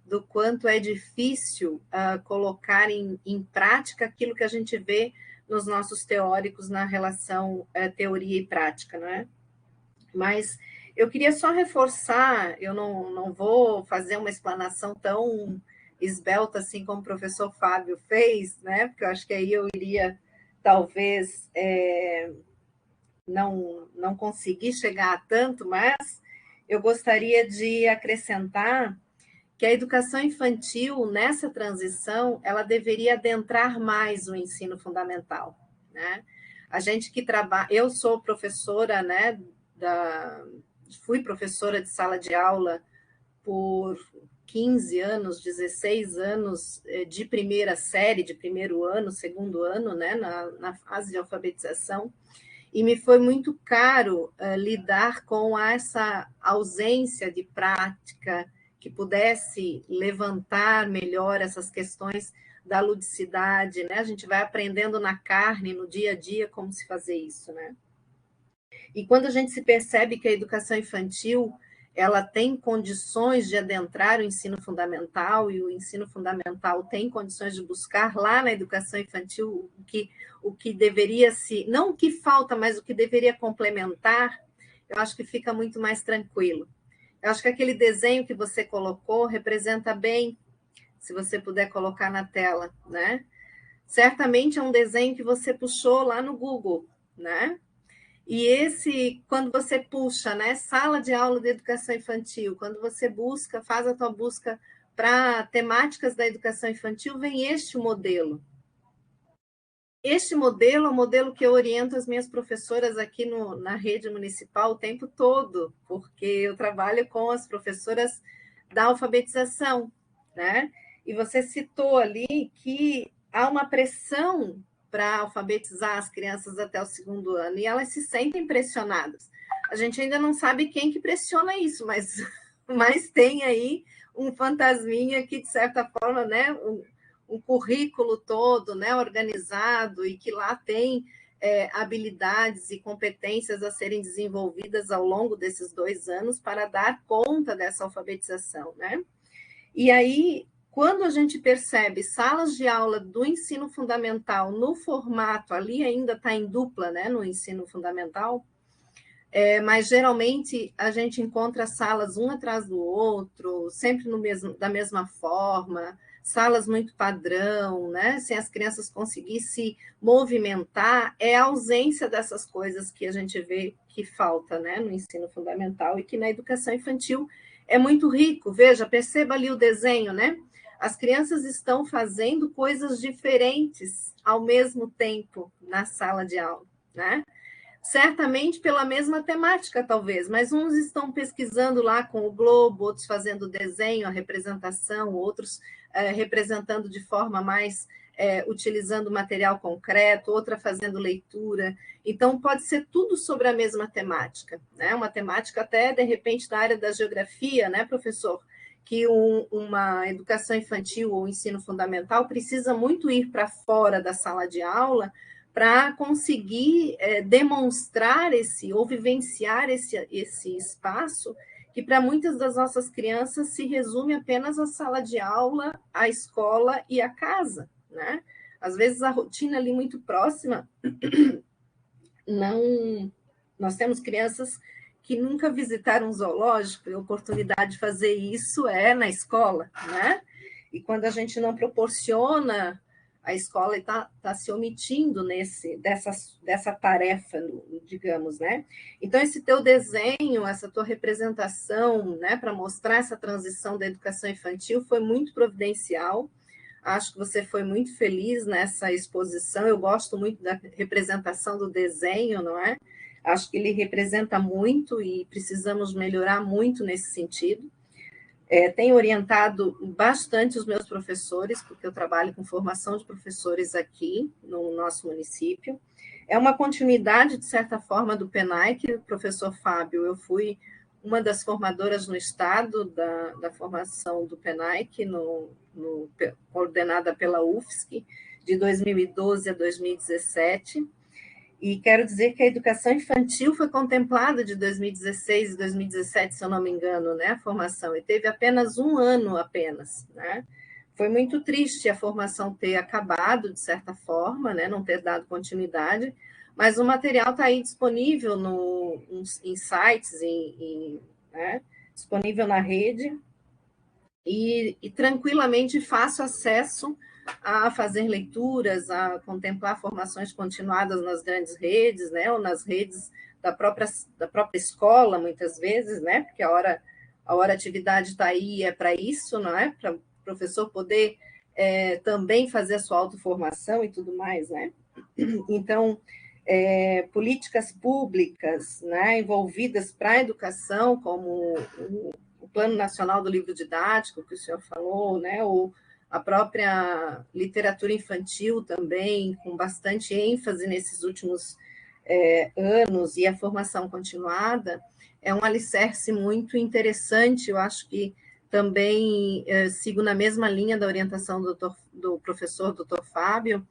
Speaker 4: do quanto é difícil colocar em prática aquilo que a gente vê nos nossos teóricos na relação teoria e prática, não é? Mas Eu queria só reforçar, eu não vou fazer uma explanação tão esbelta assim como o professor Fábio fez, né? Porque eu acho que aí eu iria, talvez, não conseguir chegar a tanto, mas eu gostaria de acrescentar que a educação infantil, nessa transição, ela deveria adentrar mais o ensino fundamental, né? A gente que trabalha... Eu sou professora, né, fui professora de sala de aula por 15 anos, 16 anos de primeira série, de primeiro ano, segundo ano, né, na fase de alfabetização, e me foi muito caro lidar com essa ausência de prática que pudesse levantar melhor essas questões da ludicidade, né? A gente vai aprendendo na carne, no dia a dia, como se fazer isso, né? E quando a gente se percebe que a educação infantil ela tem condições de adentrar o ensino fundamental e o ensino fundamental tem condições de buscar lá na educação infantil o que deveria se... Não o que falta, mas o que deveria complementar, eu acho que fica muito mais tranquilo. Eu acho que aquele desenho que você colocou representa bem, se você puder colocar na tela, né? Certamente é um desenho que você puxou lá no Google, né? E esse, quando você puxa, né, sala de aula de educação infantil, quando você busca, faz a tua busca para temáticas da educação infantil, vem este modelo. Este modelo é o modelo que eu oriento as minhas professoras aqui na rede municipal o tempo todo, porque eu trabalho com as professoras da alfabetização, né? E você citou ali que há uma pressão para alfabetizar as crianças até o segundo ano, e elas se sentem pressionadas. A gente ainda não sabe quem que pressiona isso, mas tem aí um fantasminha que, de certa forma, né, um currículo todo, né, organizado, e que lá tem habilidades e competências a serem desenvolvidas ao longo desses 2 anos para dar conta dessa alfabetização, né? E aí, quando a gente percebe salas de aula do ensino fundamental no formato, ali ainda está em dupla, né, no ensino fundamental, mas geralmente a gente encontra salas um atrás do outro, sempre da mesma forma, salas muito padrão, né? Sem as crianças conseguirem se movimentar, é a ausência dessas coisas que a gente vê que falta, né, no ensino fundamental e que na educação infantil é muito rico. Veja, perceba ali o desenho, né? As crianças estão fazendo coisas diferentes ao mesmo tempo na sala de aula, né? Certamente pela mesma temática, talvez, mas uns estão pesquisando lá com o globo, outros fazendo desenho, a representação, outros representando de forma mais utilizando material concreto, outra fazendo leitura. Então, pode ser tudo sobre a mesma temática, né? Uma temática até, de repente, da área da geografia, né, professor? Que uma educação infantil ou ensino fundamental precisa muito ir para fora da sala de aula para conseguir demonstrar ou vivenciar esse espaço que para muitas das nossas crianças se resume apenas à sala de aula, à escola e à casa, né? Às vezes a rotina ali muito próxima, nós temos crianças que nunca visitaram um zoológico, e a oportunidade de fazer isso é na escola, né? E quando a gente não proporciona, a escola está se omitindo dessa tarefa, digamos, né? Então, esse teu desenho, essa tua representação, né, para mostrar essa transição da educação infantil foi muito providencial. Acho que você foi muito feliz nessa exposição. Eu gosto muito da representação do desenho, não é? Acho que ele representa muito e precisamos melhorar muito nesse sentido. Tenho orientado bastante os meus professores, porque eu trabalho com formação de professores aqui no nosso município. É uma continuidade, de certa forma, do PENAIC, professor Fábio. Eu fui uma das formadoras no estado da formação do PENAIC, coordenada pela UFSC, de 2012 a 2017. E quero dizer que a educação infantil foi contemplada de 2016 e 2017, se eu não me engano, né, a formação, e teve apenas 1 ano apenas, né? Foi muito triste a formação ter acabado, de certa forma, né, não ter dado continuidade, mas o material está aí disponível em sites, né, disponível na rede, e tranquilamente fácil acesso a fazer leituras, a contemplar formações continuadas nas grandes redes, né, ou nas redes da própria escola, muitas vezes, né, porque a hora atividade está aí, é para isso, não é? Para o professor poder também fazer a sua autoformação e tudo mais, né? Então, políticas públicas, né, envolvidas para a educação, como o Plano Nacional do Livro Didático, que o senhor falou, né, ou a própria literatura infantil também, com bastante ênfase nesses últimos anos, e a formação continuada, é um alicerce muito interessante. Eu acho que também sigo na mesma linha da orientação do professor Dr. Fábio,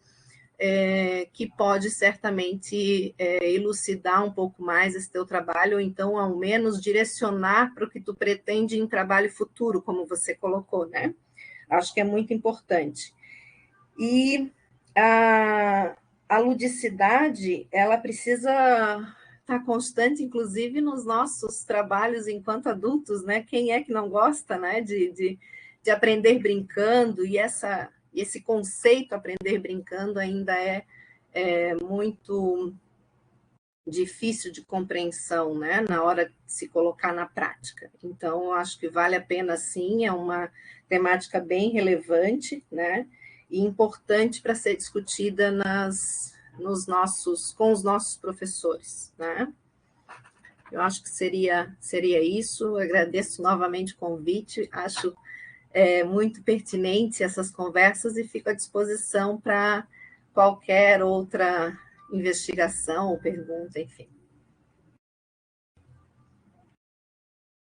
Speaker 4: que pode certamente elucidar um pouco mais esse teu trabalho, ou então, ao menos, direcionar para o que tu pretende em trabalho futuro, como você colocou, né? Acho que é muito importante. E a ludicidade, ela precisa estar constante, inclusive, nos nossos trabalhos enquanto adultos, né? Quem é que não gosta, né, de aprender brincando, e esse conceito aprender brincando ainda é muito difícil de compreensão, né, na hora de se colocar na prática. Então, eu acho que vale a pena, sim, é uma temática bem relevante, né, e importante para ser discutida com os nossos professores, né. Eu acho que seria isso. Eu agradeço novamente o convite, acho muito pertinente essas conversas, e fico à disposição para qualquer outra investigação ou pergunta, enfim.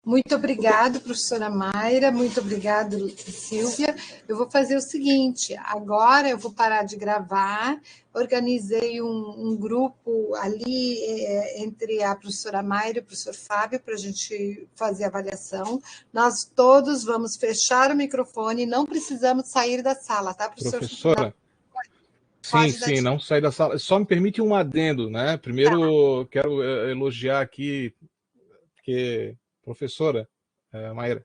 Speaker 1: Muito obrigado, professora Mayra, muito obrigado, Silvia. Eu vou fazer o seguinte, agora eu vou parar de gravar, organizei um grupo ali entre a professora Mayra e o professor Fábio para a gente fazer a avaliação. Nós todos vamos fechar o microfone, não precisamos sair da sala, tá, professor?
Speaker 3: Professora? Sim, não sair da sala. Só me permite um adendo, né? Primeiro, quero elogiar aqui, porque, professora Mayra,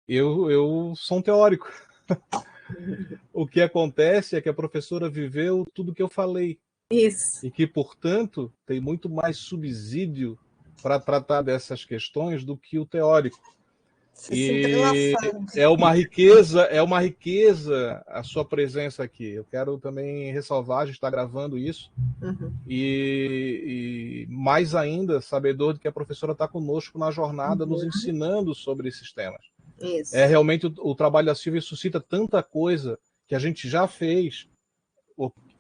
Speaker 3: eu sou um teórico. O que acontece é que a professora viveu tudo que eu falei.
Speaker 4: Isso.
Speaker 3: E que, portanto, tem muito mais subsídio para tratar dessas questões do que o teórico. E é uma riqueza a sua presença aqui. Eu quero também ressalvar, a gente está gravando isso, e mais ainda, sabedor de que a professora está conosco na jornada, nos ensinando sobre esses temas.
Speaker 4: Isso.
Speaker 3: Realmente o trabalho da Silvia suscita tanta coisa que a gente já fez,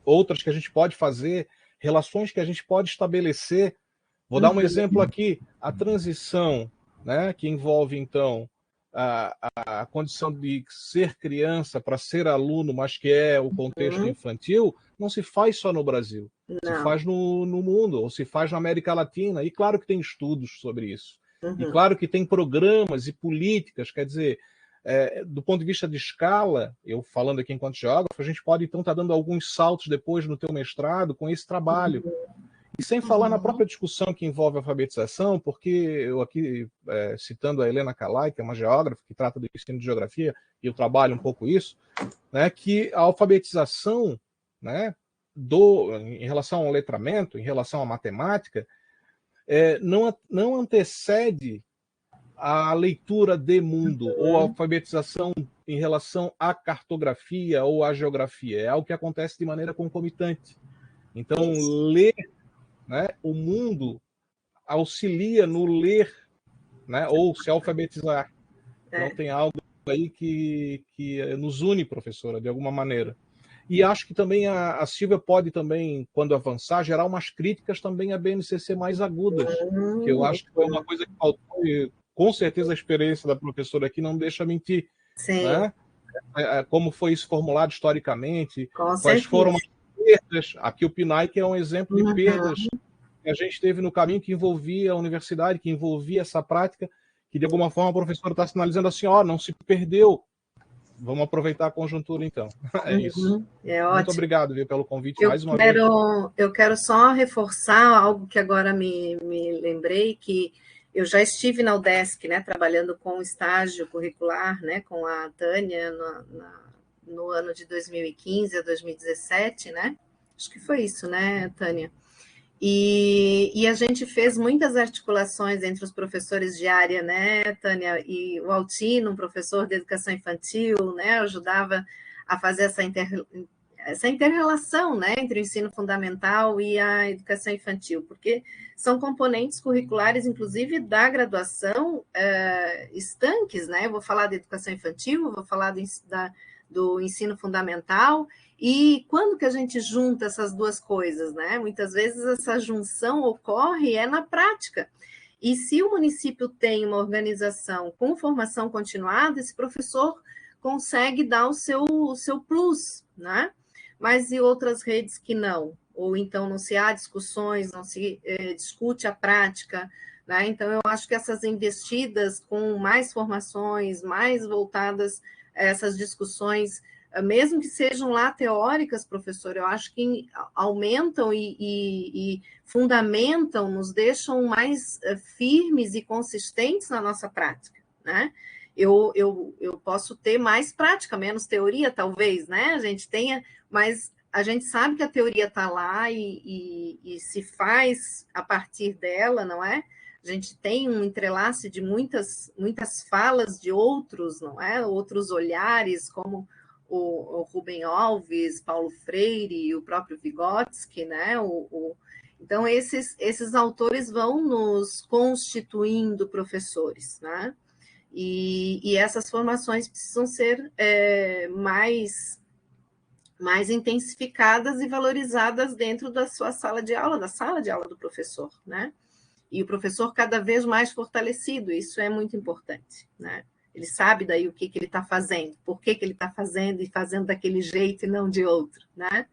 Speaker 3: outras que a gente pode fazer, relações que a gente pode estabelecer. Vou dar um exemplo aqui, a transição, né, que envolve, então, a condição de ser criança para ser aluno, mas que é o contexto infantil, não se faz só no Brasil, se faz no mundo, ou se faz na América Latina, e claro que tem estudos sobre isso, e claro que tem programas e políticas, quer dizer, do ponto de vista de escala, eu falando aqui enquanto geógrafo, a gente pode então estar dando alguns saltos depois no teu mestrado com esse trabalho. E sem falar na própria discussão que envolve a alfabetização, porque eu aqui, citando a Helena Calai, que é uma geógrafa que trata do ensino de geografia, e eu trabalho um pouco isso, né, que a alfabetização, né, em relação ao letramento, em relação à matemática, não antecede a leitura de mundo, ou a alfabetização em relação à cartografia ou à geografia. É algo que acontece de maneira concomitante. Então, ler, né, o mundo auxilia no ler, né, ou se alfabetizar. Então tem algo aí que nos une, professora, de alguma maneira. E acho que também a Silvia pode também, quando avançar, gerar umas críticas também à BNCC mais agudas, que eu acho que foi uma coisa que faltou, e com certeza a experiência da professora aqui não deixa mentir.
Speaker 4: Sim.
Speaker 3: Né? Como foi isso formulado historicamente,
Speaker 4: Com
Speaker 3: quais foram as perdas. Aqui o PNAE é um exemplo de perdas que a gente teve no caminho, que envolvia a universidade, que envolvia essa prática, que de alguma forma a professora está sinalizando assim, não se perdeu, vamos aproveitar a conjuntura, então. É isso.
Speaker 4: É ótimo.
Speaker 3: Muito obrigado, viu, pelo convite mais uma vez.
Speaker 4: Eu quero só reforçar algo que agora me lembrei, que eu já estive na UDESC, né, trabalhando com estágio curricular, né, com a Tânia no ano de 2015 a 2017, né? Acho que foi isso, né, Tânia? E a gente fez muitas articulações entre os professores de área, né, Tânia? E o Altino, um professor de educação infantil, né, ajudava a fazer essa inter-relação, né, entre o ensino fundamental e a educação infantil, porque são componentes curriculares, inclusive, da graduação estanques, né? Eu vou falar da educação infantil, vou falar do ensino fundamental. E quando que a gente junta essas duas coisas, né? Muitas vezes essa junção ocorre na prática. E se o município tem uma organização com formação continuada, esse professor consegue dar o seu plus, né? Mas e outras redes que não? Ou então não se há discussões, não se discute a prática, né? Então, eu acho que essas investidas com mais formações, mais voltadas a essas discussões, mesmo que sejam lá teóricas, professor, eu acho que aumentam e fundamentam, nos deixam mais firmes e consistentes na nossa prática, né? Eu posso ter mais prática, menos teoria, talvez, né? A gente tenha, mas a gente sabe que a teoria está lá e se faz a partir dela, não é? A gente tem um entrelace de muitas falas de outros, não é? Outros olhares, como o Rubem Alves, Paulo Freire e o próprio Vygotsky, né? Então, esses autores vão nos constituindo professores, né? E essas formações precisam ser mais intensificadas e valorizadas dentro da sua sala de aula, da sala de aula do professor, né? E o professor cada vez mais fortalecido, isso é muito importante, né? Ele sabe daí o que ele está fazendo, por que ele está fazendo e fazendo daquele jeito e não de outro, né?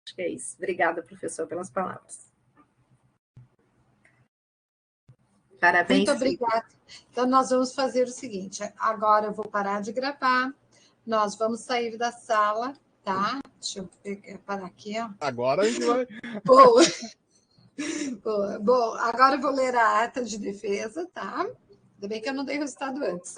Speaker 4: Acho que é isso. Obrigada, professor, pelas palavras. Parabéns.
Speaker 1: Muito obrigada. Então, nós vamos fazer o seguinte, agora eu vou parar de gravar, nós vamos sair da sala, tá? Deixa eu parar aqui, ó.
Speaker 3: Agora a gente vai...
Speaker 1: Boa. Boa. Bom, agora eu vou ler a ata de defesa, tá? Ainda bem que eu não dei resultado antes.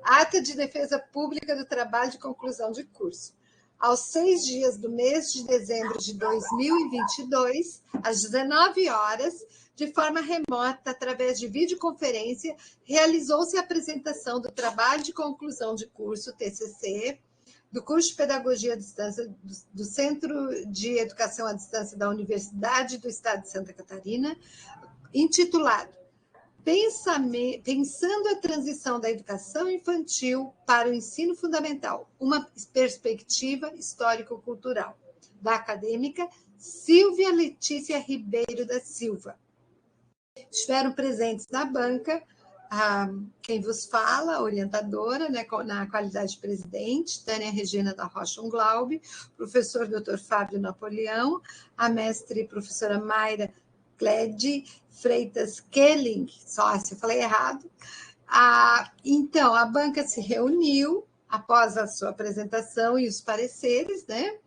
Speaker 1: Ata de defesa pública do trabalho de conclusão de curso. Aos 6 dias do mês de dezembro de 2022, às 19 horas, de forma remota, através de videoconferência, realizou-se a apresentação do trabalho de conclusão de curso, TCC, do curso de Pedagogia à Distância do Centro de Educação à Distância da Universidade do Estado de Santa Catarina, intitulado Pensando a transição da educação infantil para o ensino fundamental, uma perspectiva histórico-cultural, da acadêmica Silvia Letícia Ribeiro da Silva. Estiveram presentes na banca quem vos fala, orientadora, né, na qualidade de presidente, Tânia Regina da Rocha Unglaube, professor Dr. Fábio Napoleão, a mestre professora Mayra Clede Freitas Kelling, sócia, falei errado. Então, a banca se reuniu após a sua apresentação e os pareceres, né?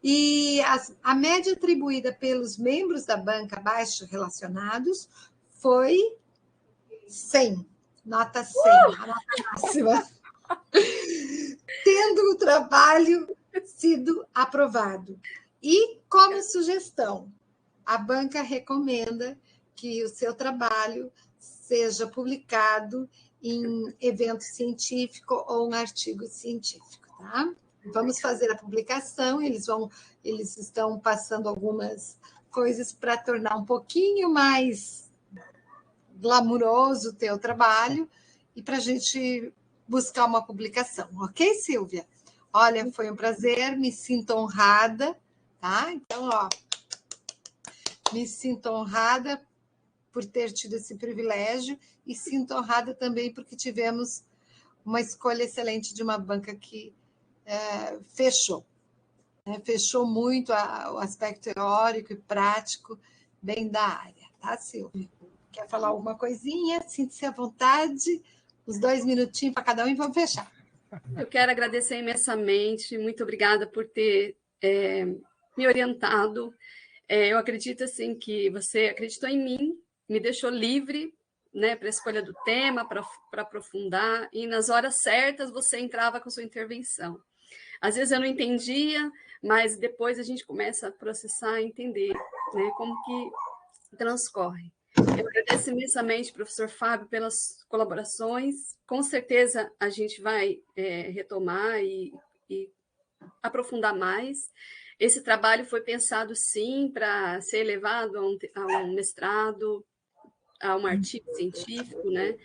Speaker 1: E a média atribuída pelos membros da banca abaixo relacionados foi 100, nota 100, a nota máxima. Tendo o trabalho sido aprovado. E, como sugestão, a banca recomenda que o seu trabalho seja publicado em evento científico ou um artigo científico, tá? Vamos fazer a publicação, eles estão passando algumas coisas para tornar um pouquinho mais glamuroso o teu trabalho e para a gente buscar uma publicação, ok, Silvia? Olha, foi um prazer, me sinto honrada, tá? Então, ó, me sinto honrada por ter tido esse privilégio e sinto honrada também porque tivemos uma escolha excelente de uma banca que fechou. Fechou muito o aspecto teórico e prático bem da área, tá, Silvia? Quer falar alguma coisinha? Sinta-se à vontade, uns 2 minutinhos para cada um e vamos fechar.
Speaker 2: Eu quero agradecer imensamente, muito obrigada por ter me orientado. Eu acredito assim que você acreditou em mim, me deixou livre, né, para a escolha do tema, para aprofundar, e nas horas certas você entrava com sua intervenção. Às vezes eu não entendia, mas depois a gente começa a processar e entender, né, como que transcorre. Eu agradeço imensamente, professor Fábio, pelas colaborações. Com certeza a gente vai retomar e aprofundar mais. Esse trabalho foi pensado, sim, para ser elevado a um mestrado, a um artigo científico, né?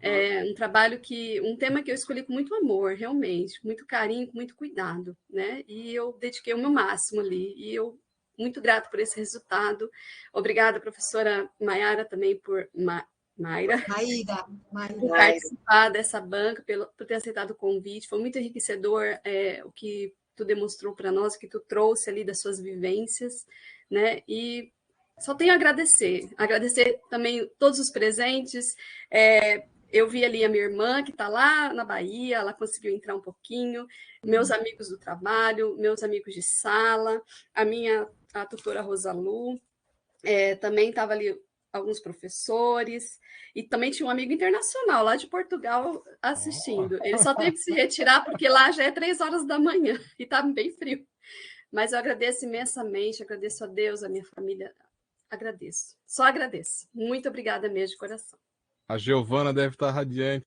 Speaker 2: É um tema que eu escolhi com muito amor, realmente, com muito carinho, com muito cuidado, né? E eu dediquei o meu máximo ali, e eu muito grata por esse resultado. Obrigada, professora Maiara, também Mayra, por participar dessa banca, por ter aceitado o convite. Foi muito enriquecedor o que tu demonstrou para nós, o que tu trouxe ali das suas vivências, né? E só tenho a agradecer também todos os presentes. Eu vi ali a minha irmã, que está lá na Bahia, ela conseguiu entrar um pouquinho, meus amigos do trabalho, meus amigos de sala, a tutora Rosalu, também estava ali alguns professores, e também tinha um amigo internacional lá de Portugal assistindo. Ele só teve que se retirar porque lá já é 3 horas da manhã e está bem frio. Mas eu agradeço imensamente, agradeço a Deus, a minha família, agradeço. Só agradeço. Muito obrigada mesmo, de coração.
Speaker 3: A Giovana deve estar radiante.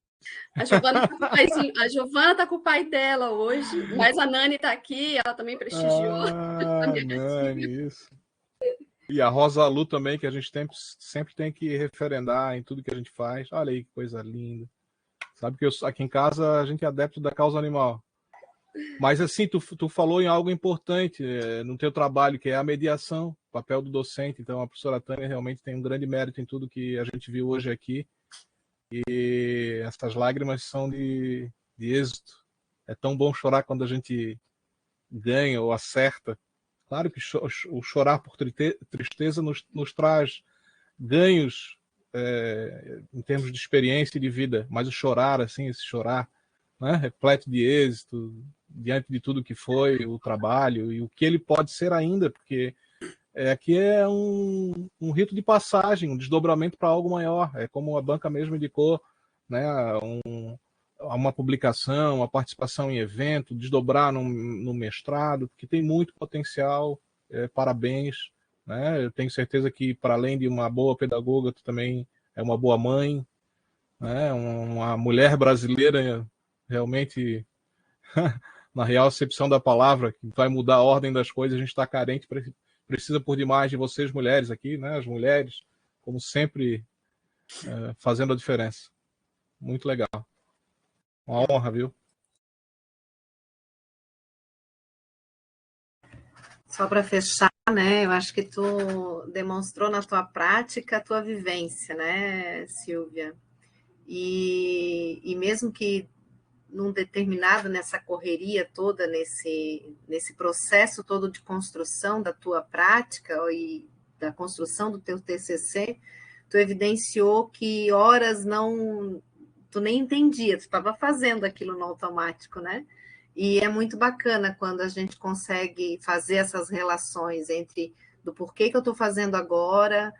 Speaker 2: A Giovana está com o pai dela hoje, mas a Nani está aqui, ela também prestigiou a minha
Speaker 3: Nani, isso. E a Rosa Lu também, que a gente sempre tem que referendar em tudo que a gente faz. Olha aí que coisa linda. Sabe que aqui em casa a gente é adepto da causa animal. Mas assim, tu falou em algo importante no teu trabalho, que é a mediação, o papel do docente. Então a professora Tânia realmente tem um grande mérito em tudo que a gente viu hoje aqui. E essas lágrimas são de êxito. É tão bom chorar quando a gente ganha ou acerta. Claro que o chorar por tristeza nos traz ganhos em termos de experiência e de vida, mas o chorar, assim, esse chorar, né, repleto de êxito, diante de tudo que foi o trabalho e o que ele pode ser ainda, porque aqui é um rito de passagem, um desdobramento para algo maior. É como a banca mesmo indicou, né, uma publicação, uma participação em evento, desdobrar no mestrado, que tem muito potencial. Parabéns. Né? Eu tenho certeza que, para além de uma boa pedagoga, tu também é uma boa mãe, né? Uma mulher brasileira realmente, na real acepção da palavra, que vai mudar a ordem das coisas. A gente está carente, precisa por demais de vocês, mulheres aqui, né? As mulheres, como sempre, fazendo a diferença. Muito legal. Uma honra, viu?
Speaker 4: Só para fechar, né? Eu acho que tu demonstrou na tua prática a tua vivência, né, Silvia? E mesmo que num determinado, nessa correria toda, nesse processo todo de construção da tua prática e da construção do teu TCC, tu evidenciou que horas tu nem entendia, tu estava fazendo aquilo no automático, né? E é muito bacana quando a gente consegue fazer essas relações entre do porquê que eu estou fazendo agora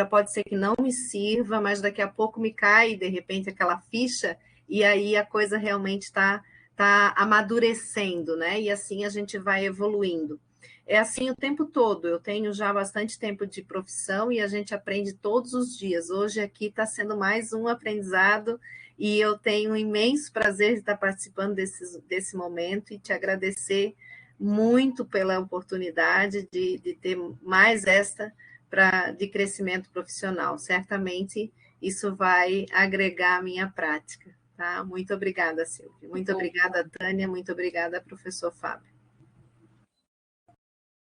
Speaker 4: pode ser que não me sirva, mas daqui a pouco me cai, de repente, aquela ficha, e aí a coisa realmente está amadurecendo, né? E assim a gente vai evoluindo. É assim o tempo todo. Eu tenho já bastante tempo de profissão e a gente aprende todos os dias. Hoje aqui está sendo mais um aprendizado e eu tenho um imenso prazer de estar participando desse momento e te agradecer muito pela oportunidade de ter mais esta de crescimento profissional. Certamente isso vai agregar a minha prática. Tá? Muito obrigada, Silvia. Muito obrigada, Tânia. Muito obrigada, professor Fábio.